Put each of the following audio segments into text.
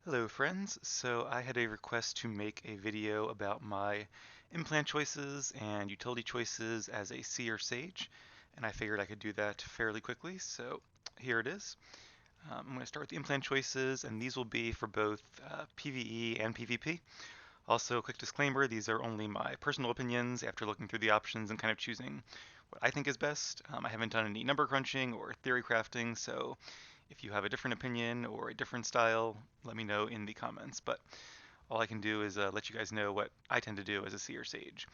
Hello friends, so I had a request to make a video about my implant choices and utility choices as a Seer Sage, and I figured I could do that fairly quickly, so here it is. I'm going to start with the implant choices, and these will be for both PvE and PvP. Also, a quick disclaimer, these are only my personal opinions after looking through the options and kind of choosing what I think is best. I haven't done any number crunching or theory crafting, so if you have a different opinion or a different style, let me know in the comments. But all I can do is let you guys know what I tend to do as a Seer Sage.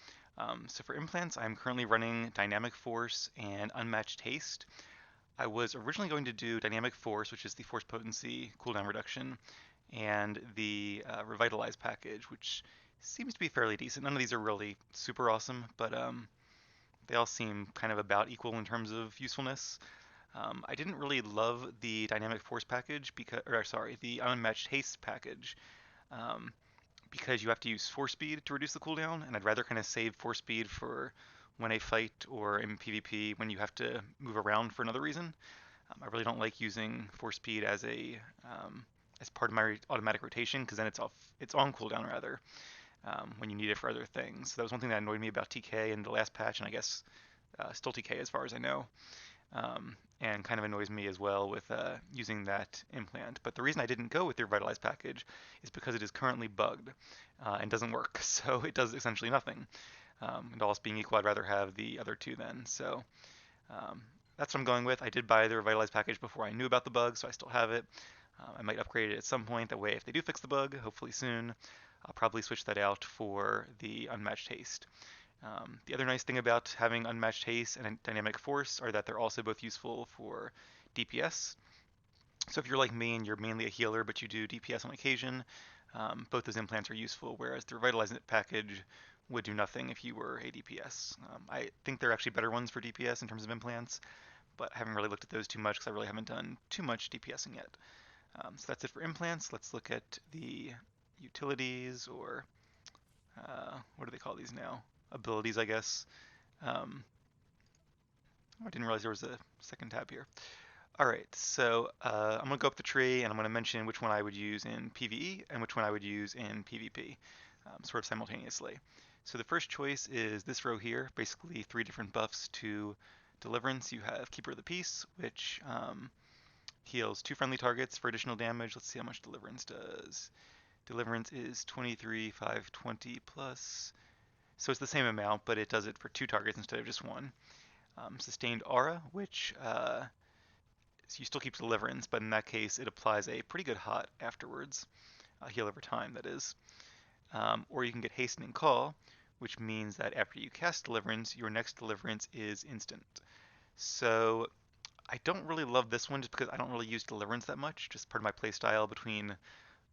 So for implants, I'm currently running Dynamic Force and Unmatched Haste. I was originally going to do Dynamic Force, which is the Force Potency cooldown reduction, and the Revitalize package, which seems to be fairly decent. None of these are really super awesome, but they all seem kind of about equal in terms of usefulness. I didn't really love the Dynamic Force package the Unmatched Haste package, um, because you have to use Force Speed to reduce the cooldown, and I'd rather kind of save Force Speed for when a fight or in PvP when you have to move around for another reason. I really don't like using Force Speed as part of my automatic rotation because then it's on cooldown rather when you need it for other things. So that was one thing that annoyed me about TK in the last patch, and I guess still TK as far as I know. And kind of annoys me as well with using that implant. But the reason I didn't go with the Revitalize package is because it is currently bugged and doesn't work. So it does essentially nothing. And all else being equal, I'd rather have the other two then. So um, that's what I'm going with. I did buy the Revitalize package before I knew about the bug, so I still have it. I might upgrade it at some point. That way, if they do fix the bug, hopefully soon, I'll probably switch that out for the Unmatched Haste. The other nice thing about having Unmatched Haste and Dynamic Force are that they're also both useful for DPS. So if you're like me and you're mainly a healer but you do DPS on occasion, both those implants are useful, whereas the Revitalizing package would do nothing if you were a DPS. I think they're actually better ones for DPS in terms of implants, but I haven't really looked at those too much because I really haven't done too much DPSing yet. So that's it for implants. Let's look at the utilities, or what do they call these now? Abilities, I guess. Um, oh, I didn't realize there was a second tab here. All right, so I'm going to go up the tree and I'm going to mention which one I would use in PvE and which one I would use in PvP, sort of simultaneously. So the first choice is this row here, basically three different buffs to Deliverance. You have Keeper of the Peace, which heals two friendly targets for additional damage. Let's see how much Deliverance does. Deliverance is 23, 5, 20 plus. So it's the same amount, but it does it for two targets instead of just one. Sustained Aura, which you still keep Deliverance, but in that case it applies a pretty good hot afterwards. Heal over time, that is. Or you can get Hastening Call, which means that after you cast Deliverance, your next Deliverance is instant. So I don't really love this one just because I don't really use Deliverance that much, just part of my playstyle between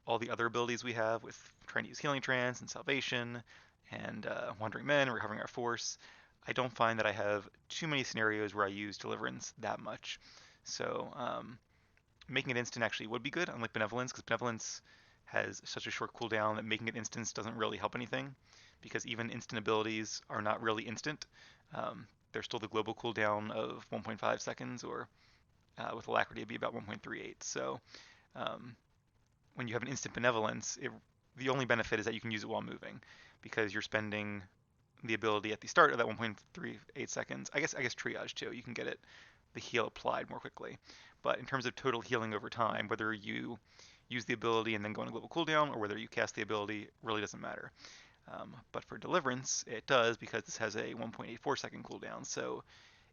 all the other abilities we have with trying to use Healing Trance and Salvation and Wandering Men and Recovering Our Force. I don't find that I have too many scenarios where I use Deliverance that much. So making it instant actually would be good, unlike Benevolence, because Benevolence has such a short cooldown that making it instant doesn't really help anything, because even instant abilities are not really instant. They're still the global cooldown of 1.5 seconds, or with Alacrity it'd be about 1.38. So um, when you have an instant Benevolence, the only benefit is that you can use it while moving, because you're spending the ability at the start of that 1.38 seconds. I guess Triage too. You can get it the heal applied more quickly. But in terms of total healing over time, whether you use the ability and then go on a global cooldown, or whether you cast the ability, really doesn't matter. But for Deliverance, it does because this has a 1.84 second cooldown. So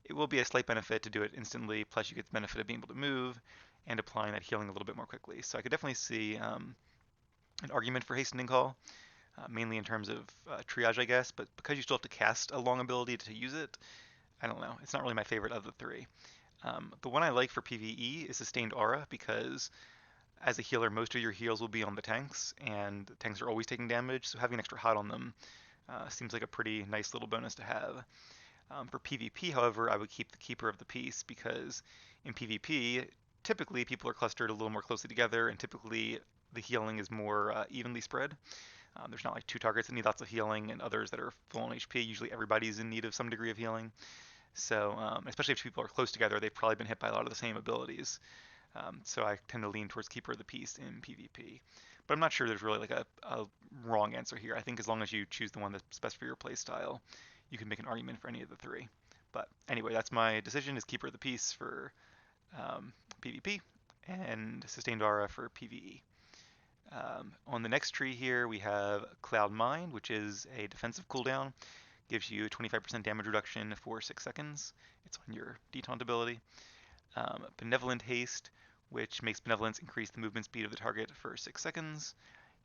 it will be a slight benefit to do it instantly, plus you get the benefit of being able to move and applying that healing a little bit more quickly. So I could definitely see an argument for Hastening Call, mainly in terms of triage, I guess, but because you still have to cast a long ability to use it, I don't know. It's not really my favorite of the three. The one I like for PvE is Sustained Aura because as a healer, most of your heals will be on the tanks, and the tanks are always taking damage, so having an extra hot on them seems like a pretty nice little bonus to have. For PvP, however, I would keep the Keeper of the Peace because in PvP, typically people are clustered a little more closely together, and typically the healing is more evenly spread. There's not like two targets that need lots of healing and others that are full on HP. Usually everybody's in need of some degree of healing. So, especially if people are close together, they've probably been hit by a lot of the same abilities. So I tend to lean towards Keeper of the Peace in PvP. But I'm not sure there's really like a wrong answer here. I think as long as you choose the one that's best for your playstyle, you can make an argument for any of the three. But anyway, that's my decision, is Keeper of the Peace for PvP and Sustained Aura for PvE. On the next tree here, we have Cloud Mind, which is a defensive cooldown. Gives you a 25% damage reduction for 6 seconds. It's on your detaunt ability. Benevolent Haste, which makes Benevolence increase the movement speed of the target for 6 seconds.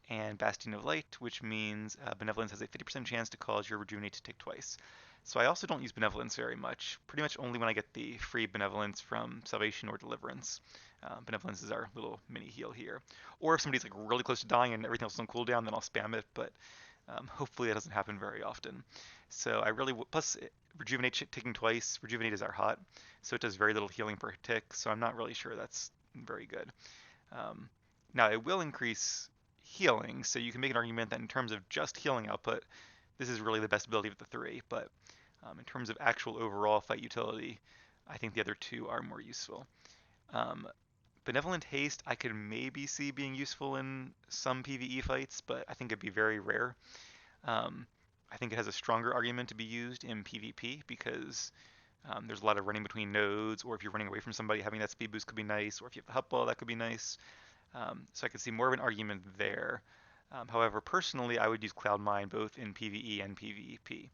And Bastion of Light, which means Benevolence has a 50% chance to cause your Rejuvenate to tick twice. So I also don't use Benevolence very much, pretty much only when I get the free Benevolence from Salvation or Deliverance. Benevolence is our little mini heal here. Or if somebody's like really close to dying and everything else is on cooldown, then I'll spam it, but hopefully that doesn't happen very often. So I really, plus Rejuvenate ticking twice, Rejuvenate is our hot, so it does very little healing per tick, so I'm not really sure that's very good. Now it will increase healing, so you can make an argument that in terms of just healing output, this is really the best ability of the three, but in terms of actual overall fight utility, I think the other two are more useful. Benevolent Haste I could maybe see being useful in some PvE fights, but I think it'd be very rare. I think it has a stronger argument to be used in PvP because there's a lot of running between nodes, or if you're running away from somebody, having that speed boost could be nice, or if you have the hut ball, that could be nice. So I could see more of an argument there. However, personally, I would use Cloud Mind both in PvE and PvP.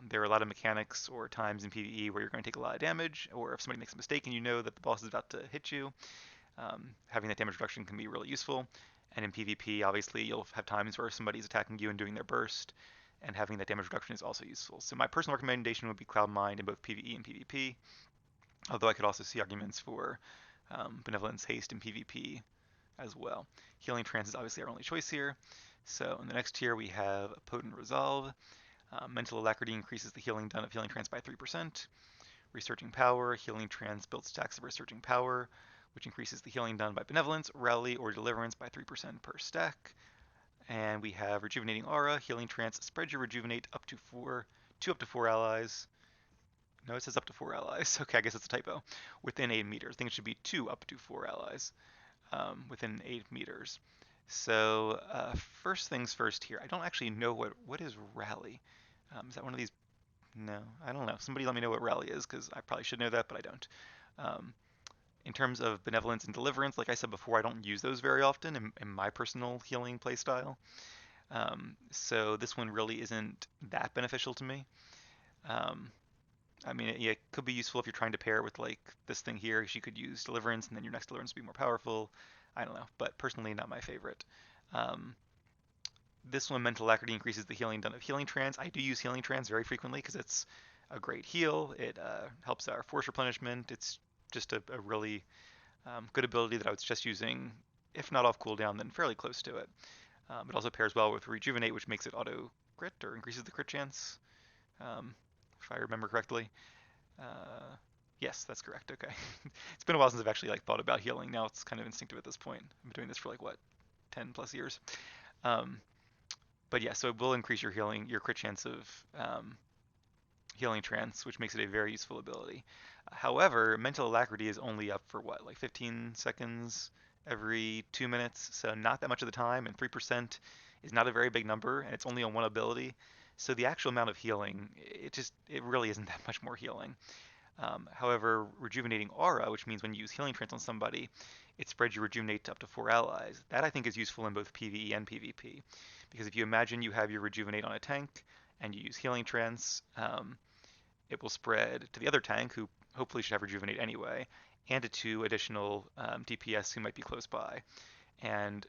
There are a lot of mechanics or times in PvE where you're going to take a lot of damage, or if somebody makes a mistake and you know that the boss is about to hit you, having that damage reduction can be really useful. And in PvP, obviously, you'll have times where somebody's attacking you and doing their burst, and having that damage reduction is also useful. So my personal recommendation would be Cloud Mind in both PvE and PvP, although I could also see arguments for Benevolence Haste in PvP as well. Healing Trance is obviously our only choice here. So in the next tier, we have Potent Resolve. Mental Alacrity increases the healing done of Healing Trance by 3%. Researching Power, Healing Trance builds stacks of Researching Power, which increases the healing done by Benevolence, Rally, or Deliverance by 3% per stack. And we have Rejuvenating Aura, Healing Trance, spread your Rejuvenate up to 4 allies. No, it says up to 4 allies. Okay, I guess it's a typo. Within 8 meters. I think it should be 2 up to 4 allies within 8 meters. So first things first here. I don't actually know what is Rally. Is that one of these? No, I don't know. Somebody let me know what Rally is, because I probably should know that, but I don't. In terms of Benevolence and Deliverance, like I said before, I don't use those very often in my personal healing playstyle. So this one really isn't that beneficial to me. I mean, it could be useful if you're trying to pair it with like this thing here, because you could use Deliverance, and then your next Deliverance would be more powerful. I don't know, but personally not my favorite. This one, Mental Alacrity, increases the healing done of Healing Trance. I do use Healing Trance very frequently because it's a great heal. It helps our force replenishment. It's just a really good ability that I was just using, if not off cooldown, then fairly close to it. It also pairs well with Rejuvenate, which makes it auto crit or increases the crit chance, if I remember correctly. Yes, that's correct. Okay. It's been a while since I've actually like thought about healing. Now it's kind of instinctive at this point. I've been doing this for like what, 10 plus years. But yeah, so it will increase your crit chance of Healing Trance, which makes it a very useful ability. However, Mental Alacrity is only up for what, like 15 seconds every 2 minutes, so not that much of the time, and 3% is not a very big number, and it's only on one ability. So the actual amount of healing, it really isn't that much more healing. However, Rejuvenating Aura, which means when you use Healing Trance on somebody, it spreads your Rejuvenate to up to 4 allies. That I think is useful in both PvE and PvP. Because if you imagine you have your Rejuvenate on a tank, and you use Healing Trance, it will spread to the other tank, who hopefully should have Rejuvenate anyway, and to 2 additional DPS who might be close by. And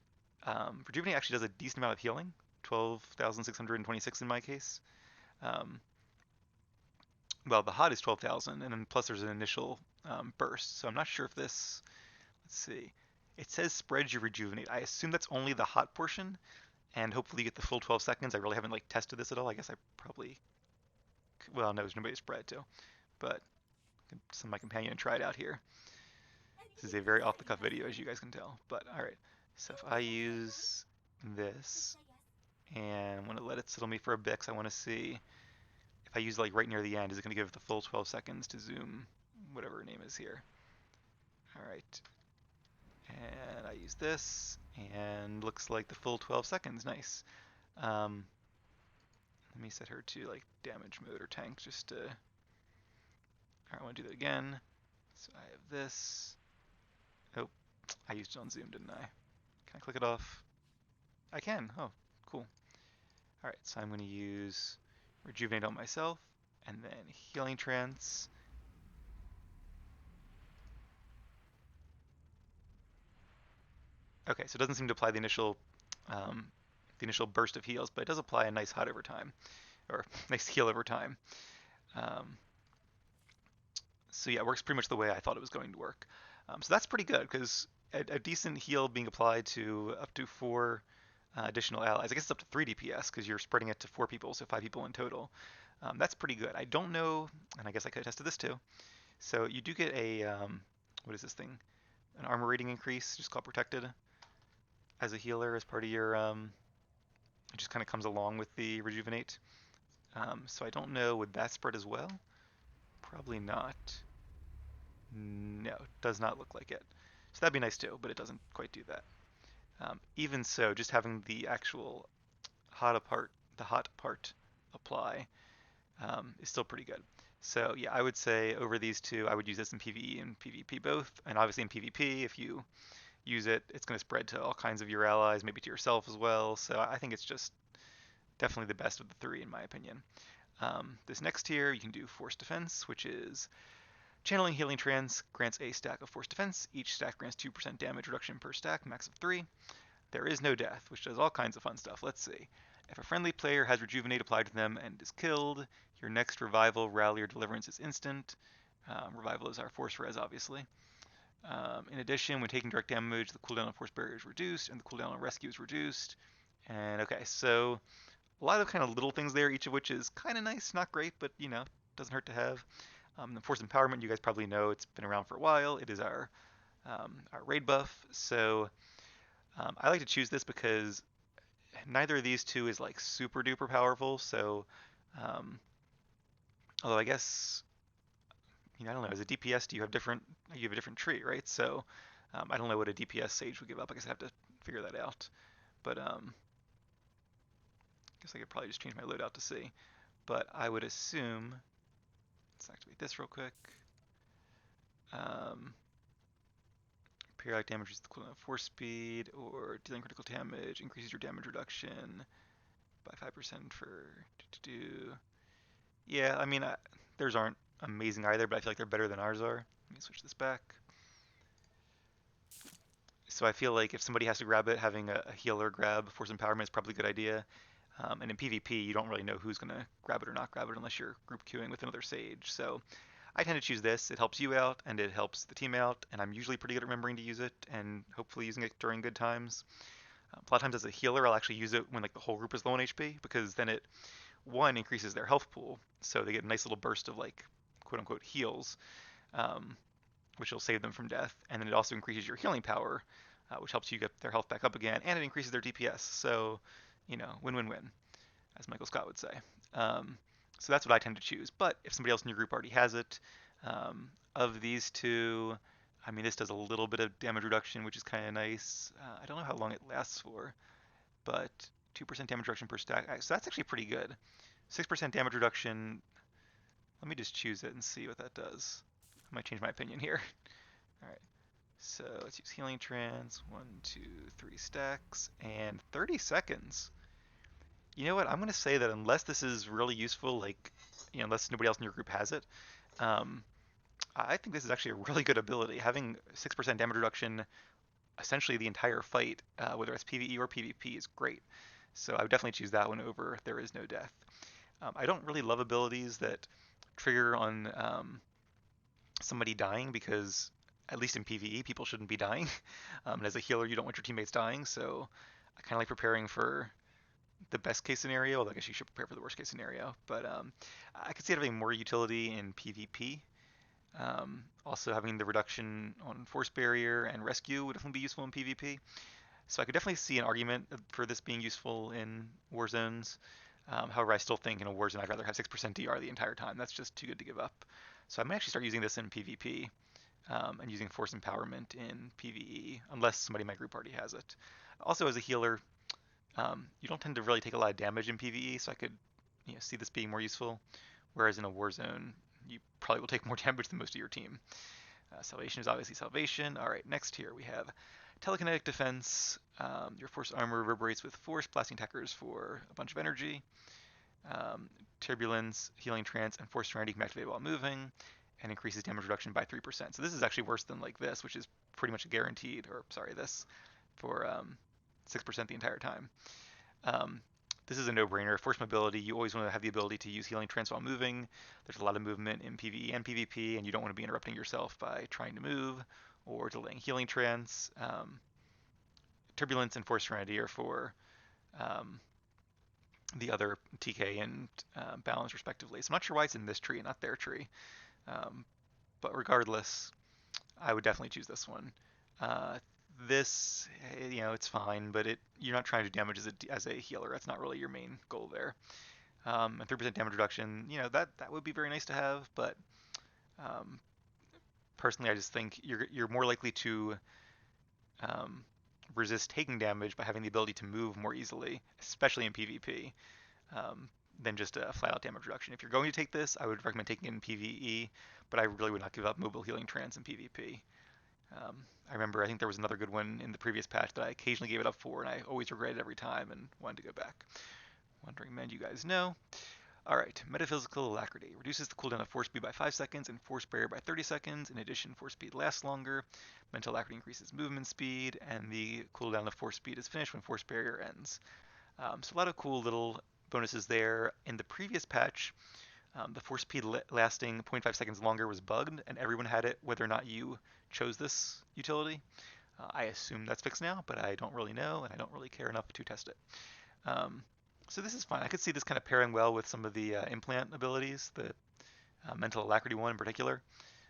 Rejuvenate actually does a decent amount of healing, 12,626 in my case. Well, the hot is 12,000, and then plus there's an initial burst. So I'm not sure if this, let's see. It says spread your Rejuvenate. I assume that's only the hot portion, and hopefully you get the full 12 seconds. I really haven't like tested this at all. I guess I probably, well, no, there's nobody to spread to, but I can send my companion and try it out here. This is a very off-the-cuff video, as you guys can tell, but all right. So if I use this, and I want to let it settle me for a bit, because I want to see if I use like right near the end, is it going to give the full 12 seconds to zoom whatever her name is here? All right. And I use this, and looks like the full 12 seconds. Nice. Um, Let me set her to like damage mode or tank just to. Alright, I want to do that again. So I have this. Oh, I used it on Zoom, didn't I? Can I click it off? I can. Oh, cool. Alright, so I'm going to use Rejuvenate on myself, and then Healing Trance. Okay, so it doesn't seem to apply the initial burst of heals, but it does apply a nice hot over time, or nice heal over time. Um, so yeah, it works pretty much the way I thought it was going to work. So that's pretty good because a decent heal being applied to up to 4 additional allies. I guess it's up to 3 DPS because you're spreading it to 4 people, so 5 people in total. That's pretty good. I don't know, and I guess I could have tested this too. So you do get a what is this thing? An armor rating increase, just called protected, as a healer as part of your. It just kind of comes along with the rejuvenate. So I don't know, would that spread as well? Probably not. No, does not look like it. So that'd be nice too, but it doesn't quite do that. Even so, just having the actual the hot part apply is still pretty good. So yeah, I would say over these two, I would use this in PvE and PvP both, and obviously in PvP, if you use it, it's going to spread to all kinds of your allies, maybe to yourself as well. So I think it's just definitely the best of the 3 in my opinion. This next tier, you can do Force Defense, which is Channeling Healing Trance grants a stack of Force Defense. Each stack grants 2% damage reduction per stack, max of 3. There is no death, which does all kinds of fun stuff. Let's see. If a friendly player has Rejuvenate applied to them and is killed, your next Revival, Rally, or Deliverance is instant. Revival is our Force Res, obviously. In addition, when taking direct damage, the cooldown on Force Barrier is reduced, and the cooldown on Rescue is reduced. And okay, so a lot of kind of little things there, each of which is kind of nice, not great, but you know, doesn't hurt to have. The Force Empowerment, you guys probably know, it's been around for a while. It is our raid buff, so I like to choose this because neither of these two is like super duper powerful. So, um, although I guess I don't know. As a DPS, do you have different? You have a different tree, right? So, I don't know what a DPS Sage would give up. I guess I have to figure that out. But I guess I could probably just change my loadout to see. But I would assume. Let's activate this real quick. Um, Periodic damage is the equivalent of force speed, or dealing critical damage increases your damage reduction by 5% for. Yeah, I mean, theirs aren't amazing either, but I feel like they're better than ours are. Let me switch this back. So I feel like if somebody has to grab it, having a healer grab Force Empowerment is probably a good idea. And in PvP, you don't really know who's going to grab it or not grab it unless you're group queuing with another Sage. So I tend to choose this. It helps you out, and it helps the team out, and I'm usually pretty good at remembering to use it, and hopefully using it during good times. A lot of times as a healer, I'll actually use it when like the whole group is low on HP, because then it, one, increases their health pool, so they get a nice little burst of like quote-unquote heals, um, which will save them from death, and then it also increases your healing power, which helps you get their health back up again, and it increases their DPS. So, win-win-win, as Michael Scott would say. Um, so that's what I tend to choose. But if somebody else in your group already has it, of these two, I mean, this does a little bit of damage reduction, which is kind of nice. I don't know how long it lasts for, but 2% damage reduction per stack. So that's actually pretty good. 6% damage reduction. Let me just choose it and see what that does. I might change my opinion here. All right. So let's use Healing Trance. 1, 2, 3 stacks. And 30 seconds. You know what? I'm going to say that unless this is really useful, like, unless nobody else in your group has it, um, I think this is actually a really good ability. Having 6% damage reduction essentially the entire fight, whether it's PvE or PvP, is great. So I would definitely choose that one over There Is No Death. I don't really love abilities that trigger on somebody dying because, at least in PvE, people shouldn't be dying. And as a healer, you don't want your teammates dying. So I kind of like preparing for the best case scenario. Although I guess you should prepare for the worst case scenario. But I could see it having more utility in PvP. Also, having the reduction on force barrier and rescue would definitely be useful in PvP. So I could definitely see an argument for this being useful in war zones. However, I still think in a war zone I'd rather have 6% DR the entire time. That's just too good to give up. So I might actually start using this in PvP. and using Force Empowerment in PvE, unless somebody in my group already has it. Also, as a healer, you don't tend to really take a lot of damage in PvE, so I could see this being more useful. Whereas in a war zone, you probably will take more damage than most of your team. Salvation is obviously salvation. All right, next here we have Telekinetic Defense. Your force armor reverberates with force, blasting attackers for a bunch of energy. Turbulence, Healing Trance, and Force Serenity can be activated while moving, and increases damage reduction by 3%. So this is actually worse than like this, which is pretty much guaranteed, or sorry, this, for 6% the entire time. This is a no-brainer. Force mobility, you always want to have the ability to use Healing Trance while moving. There's a lot of movement in PvE and PvP, and you don't want to be interrupting yourself by trying to move or delaying Healing Trance. Turbulence and Force Serenity are for the other TK and balance respectively. So I'm not sure why it's in this tree and not their tree. But regardless, I would definitely choose this one. This, it's fine, but you're not trying to do damage as a healer. That's not really your main goal there. And 3% damage reduction, that would be very nice to have, but personally, I just think you're more likely to resist taking damage by having the ability to move more easily, especially in PvP, than just a flat-out damage reduction. If you're going to take this, I would recommend taking it in PvE, but I really would not give up Mobile Healing Trance in PvP. I remember, I think there was another good one in the previous patch that I occasionally gave it up for, and I always regretted every time and wanted to go back. Wondering, man, you guys know. Alright, Metaphysical Alacrity. Reduces the cooldown of Force Speed by 5 seconds and Force Barrier by 30 seconds. In addition, Force Speed lasts longer. Mental Alacrity increases movement speed, and the cooldown of Force Speed is finished when Force Barrier ends. So a lot of cool little bonuses there. In the previous patch, the Force Speed lasting 0.5 seconds longer was bugged, and everyone had it whether or not you chose this utility. I assume that's fixed now, but I don't really know, and I don't really care enough to test it. So this is fine. I could see this kind of pairing well with some of the implant abilities, the Mental Alacrity one in particular.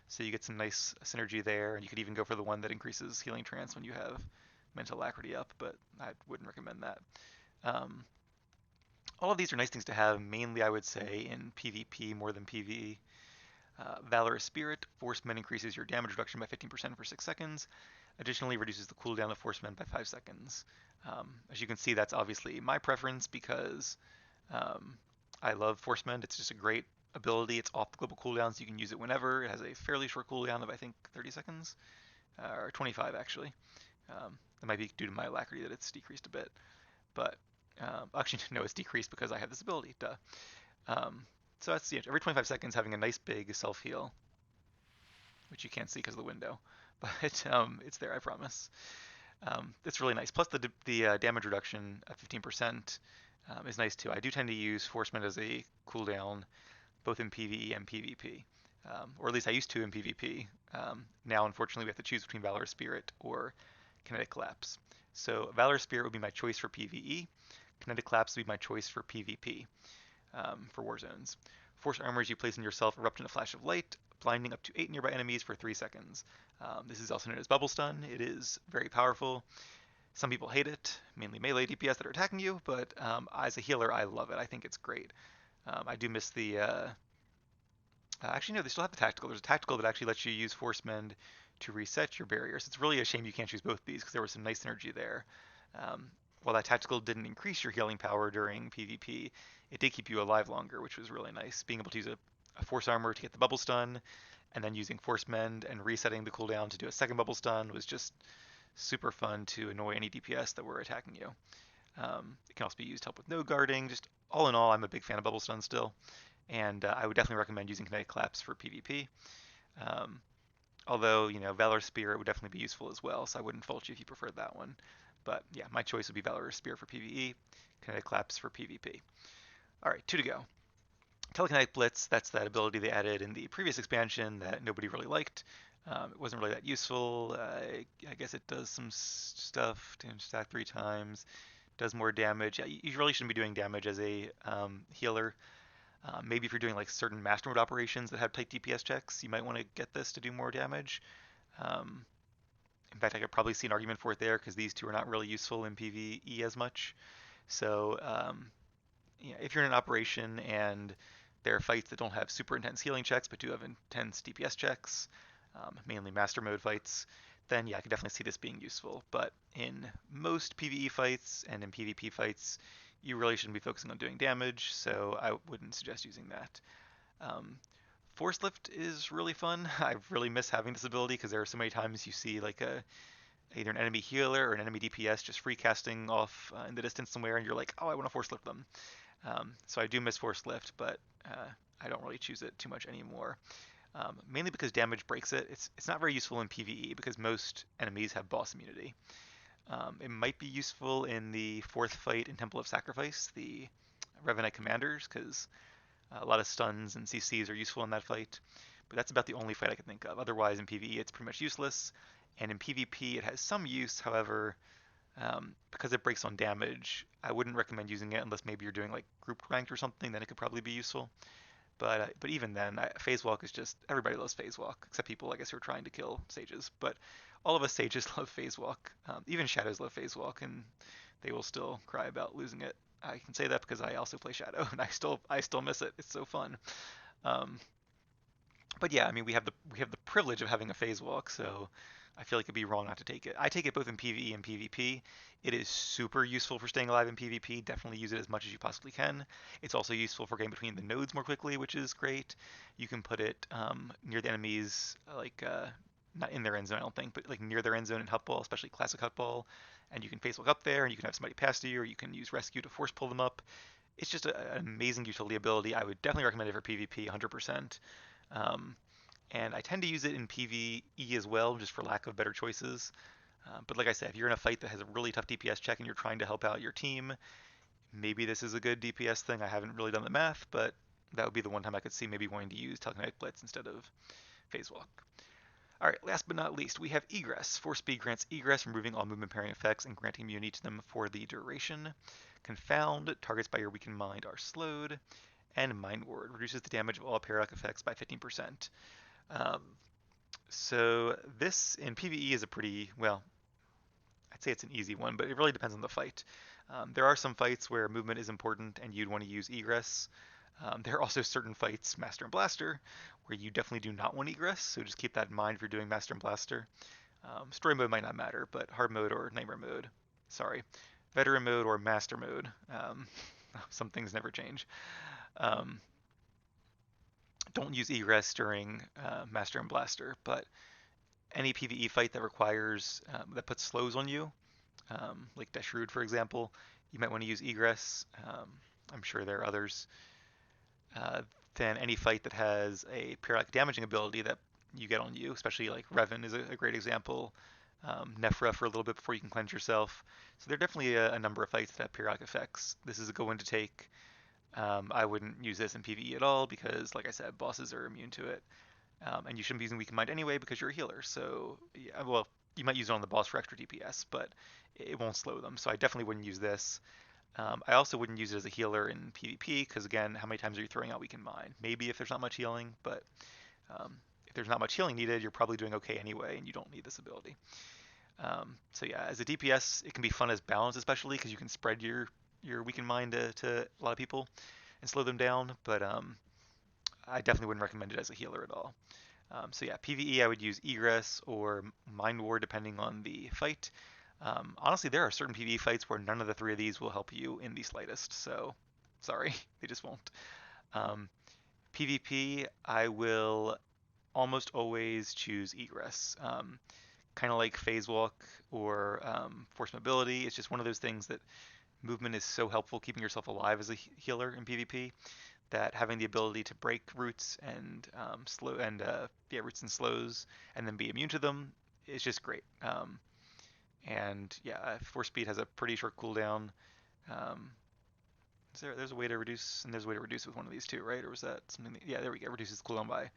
So you get some nice synergy there, and you could even go for the one that increases Healing Trance when you have Mental Alacrity up, but I wouldn't recommend that. All of these are nice things to have, mainly I would say in PvP more than PvE. Valorous Spirit, Forcement increases your damage reduction by 15% for 6 seconds. Additionally, reduces the cooldown of Forcement by 5 seconds. As you can see, that's obviously my preference because I love Forcement. It's just a great ability. It's off the global cooldown, so you can use it whenever. It has a fairly short cooldown of, I think, 30 seconds, or 25 actually. That might be due to my alacrity that it's decreased a bit. But actually, no, it's decreased because I have this ability. Duh. So that's every 25 seconds having a nice big self-heal, which you can't see because of the window, but it's there, I promise. It's really nice. Plus the damage reduction of 15% is nice too. I do tend to use Forcement as a cooldown both in PvE and PvP, or at least I used to in PvP. Now, unfortunately, we have to choose between Valorous Spirit or Kinetic Collapse. So Valorous Spirit would be my choice for PvE. Kinetic Collapse would be my choice for PvP. For war zones. Force armors you place in yourself erupt in a flash of light, blinding up to 8 nearby enemies for 3 seconds. This is also known as Bubble Stun. It is very powerful. Some people hate it, mainly melee DPS that are attacking you, but as a healer, I love it. I think it's great. I do miss the... actually, no, they still have the tactical. There's a tactical that actually lets you use Force Mend to reset your barriers. It's really a shame you can't choose both of these because there was some nice synergy there. While that tactical didn't increase your healing power during PvP, it did keep you alive longer, which was really nice. Being able to use a Force Armor to get the Bubble Stun, and then using Force Mend and resetting the cooldown to do a second Bubble Stun was just super fun to annoy any DPS that were attacking you. It can also be used to help with no guarding. Just all in all, I'm a big fan of Bubble Stun still, and I would definitely recommend using Kinetic Collapse for PvP. Although, Valor Spirit would definitely be useful as well, so I wouldn't fault you if you preferred that one. But yeah, my choice would be Valorous Spear for PvE, Kinetic Collapse for PvP. Alright, 2 to go. Telekinetic Blitz, that's that ability they added in the previous expansion that nobody really liked. It wasn't really that useful. I guess it does some stuff, stack 3 times, does more damage. You really shouldn't be doing damage as a healer. Maybe if you're doing like certain master mode operations that have tight DPS checks, you might want to get this to do more damage. In fact, I could probably see an argument for it there because these two are not really useful in PvE as much. So, if you're in an operation and there are fights that don't have super intense healing checks but do have intense DPS checks, mainly Master Mode fights, then yeah, I could definitely see this being useful. But in most PvE fights and in PvP fights, you really shouldn't be focusing on doing damage, so I wouldn't suggest using that. Um, Force Lift is really fun. I really miss having this ability because there are so many times you see like either an enemy healer or an enemy DPS just free casting off in the distance somewhere, and you're like, oh, I want to Force Lift them. So I do miss Force Lift, but I don't really choose it too much anymore. Mainly because damage breaks it. It's not very useful in PvE because most enemies have boss immunity. It might be useful in the fourth fight in Temple of Sacrifice, the Revenant Commanders, because a lot of stuns and CCs are useful in that fight. But that's about the only fight I can think of. Otherwise, in PvE, it's pretty much useless. And in PvP, it has some use. However, because it breaks on damage, I wouldn't recommend using it unless maybe you're doing like group ranked or something. Then it could probably be useful. But even then, phase walk is just everybody loves phase walk except people I guess who are trying to kill sages. But all of us sages love phase walk. Even shadows love phase walk, and they will still cry about losing it. I can say that because I also play shadow, and I still miss it. It's so fun. Um, but yeah, I mean we have the privilege of having a phase walk, so I feel like it'd be wrong not to take it. I take it both in PvE and PvP. It is super useful for staying alive in PvP. Definitely use it as much as you possibly can. It's also useful for getting between the nodes more quickly, which is great. You can put it near the enemies, like not in their end zone, I don't think, but like near their end zone in Hutball, especially classic Hutball. And you can phase walk up there, and you can have somebody pass you, or you can use rescue to force pull them up. It's just an amazing utility ability. I would definitely recommend it for PvP, 100%. Um, and I tend to use it in PvE as well, just for lack of better choices. But like I said, if you're in a fight that has a really tough DPS check and you're trying to help out your team, maybe this is a good DPS thing. I haven't really done the math, but that would be the one time I could see maybe wanting to use Telekinetic Blitz instead of Phase Walk. All right, last but not least, we have Egress. Force Speed grants Egress, removing all movement pairing effects and granting immunity to them for the duration. Confound, targets by your weakened mind are slowed. And Mind Ward, reduces the damage of all paralic effects by 15%. Um, so this in PvE is a pretty, well, I'd say it's an easy one, but it really depends on the fight. There are some fights where movement is important and you'd want to use Egress. There are also certain fights, Master and Blaster, where you definitely do not want Egress, so just keep that in mind if you're doing Master and Blaster. Story mode might not matter, but hard mode or nightmare mode, sorry, veteran mode or master mode, some things never change. Um, don't use Egress during Master and Blaster, but any PvE fight that requires that puts slows on you, like Deshrood, for example, you might want to use Egress. I'm sure there are others. Uh, then any fight that has a periodic damaging ability that you get on you, especially like Revan is a great example. Nephra for a little bit before you can cleanse yourself. So there are definitely a number of fights that have periodic effects. This is a good one to take. I wouldn't use this in PvE at all because, like I said, bosses are immune to it. And you shouldn't be using Weakened Mind anyway because you're a healer. So, yeah, well, you might use it on the boss for extra DPS, but it won't slow them. So I definitely wouldn't use this. I also wouldn't use it as a healer in PvP because, again, how many times are you throwing out Weakened Mind? Maybe if there's not much healing, but if there's not much healing needed, you're probably doing okay anyway, and you don't need this ability. So yeah, as a DPS, it can be fun as balance, especially because you can spread your Weakened Mind to a lot of people and slow them down. But I definitely wouldn't recommend it as a healer at all. So yeah, PvE I would use Egress or Mind Ward depending on the fight. Honestly, there are certain PvE fights where none of the three of these will help you in the slightest. So sorry, they just won't. Um, PvP I will almost always choose Egress. Kind of like Phase Walk or Force Mobility. It's just one of those things that movement is so helpful keeping yourself alive as a healer in PvP that having the ability to break roots and roots and slows and then be immune to them is just great. And yeah, Force Speed has a pretty short cooldown. Um, there's a way to reduce, and there's a way to reduce with one of these too, right? Or was that something? Yeah, there we go. Reduces the cooldown by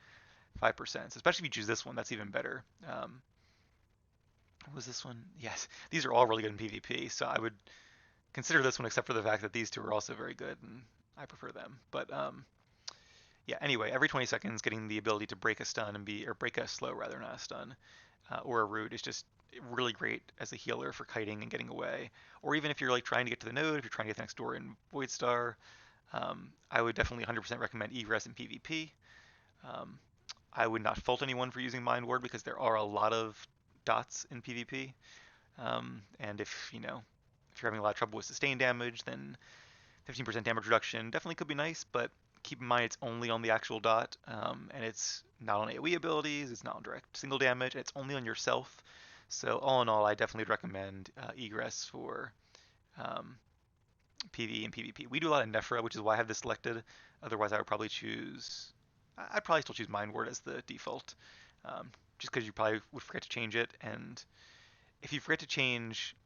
5%. So especially if you choose this one, that's even better. What was this one? Yes, these are all really good in PvP. So I would consider this one, except for the fact that these two are also very good, and I prefer them. But yeah, anyway, every 20 seconds, getting the ability to break a stun or break a slow rather, not a stun, or a root is just really great as a healer for kiting and getting away. Or even if you're like trying to get to the node, if you're trying to get the next door in Void Star, I would definitely 100% recommend Egress in PvP. Um, I would not fault anyone for using Mind Ward because there are a lot of dots in PvP. And if, if you're having a lot of trouble with sustained damage, then 15% damage reduction definitely could be nice, but keep in mind it's only on the actual dot, and it's not on AoE abilities, it's not on direct single damage, and it's only on yourself. So all in all, I definitely would recommend Egress for um, PvE and PvP. We do a lot of Nephra, which is why I have this selected. Otherwise, I would probably choose. I'd probably still choose Mind Ward as the default, just because you probably would forget to change it. And if you forget to change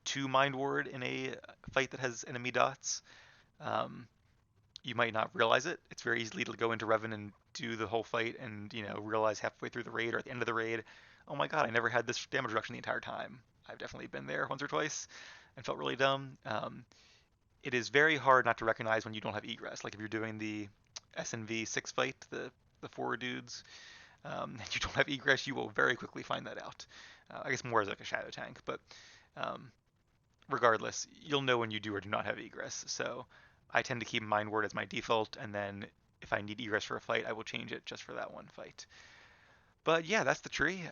to Mind Ward in a fight that has enemy dots, um, you might not realize it. It's very easy to go into Revan and do the whole fight and, realize halfway through the raid or at the end of the raid, oh my god, I never had this damage reduction the entire time. I've definitely been there once or twice and felt really dumb. It is very hard not to recognize when you don't have egress. Like if you're doing the SNV 6 fight, the four dudes, and you don't have egress, you will very quickly find that out. I guess more as like a shadow tank, but um, regardless, you'll know when you do or do not have egress. So I tend to keep Mind Ward as my default, and then if I need egress for a fight, I will change it just for that one fight. But yeah, that's the tree.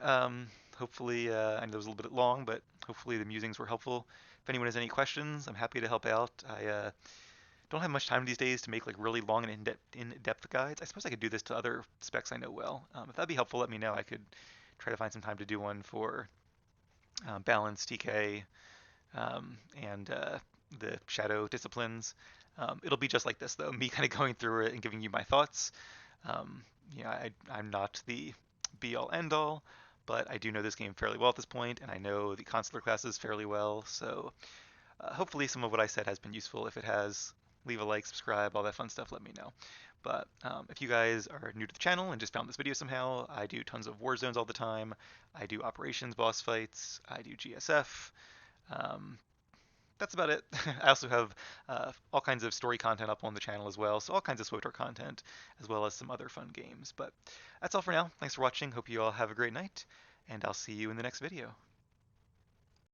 Hopefully, I know it was a little bit long, but hopefully the musings were helpful. If anyone has any questions, I'm happy to help out. I don't have much time these days to make like really long and in-depth guides. I suppose I could do this to other specs I know well. If that'd be helpful, let me know. I could try to find some time to do one for balance, TK, and the shadow disciplines. It'll be just like this though, me kind of going through it and giving you my thoughts. Um, I'm not the be all end all, but I do know this game fairly well at this point, and I know the consular classes fairly well. So hopefully some of what I said has been useful. If it has, leave a like, subscribe, all that fun stuff, let me know. But if you guys are new to the channel and just found this video somehow, I do tons of war zones all the time. I do operations boss fights. I do GSF. Um, that's about it. I also have all kinds of story content up on the channel as well, so all kinds of SWTOR content, as well as some other fun games. But that's all for now. Thanks for watching. Hope you all have a great night, and I'll see you in the next video.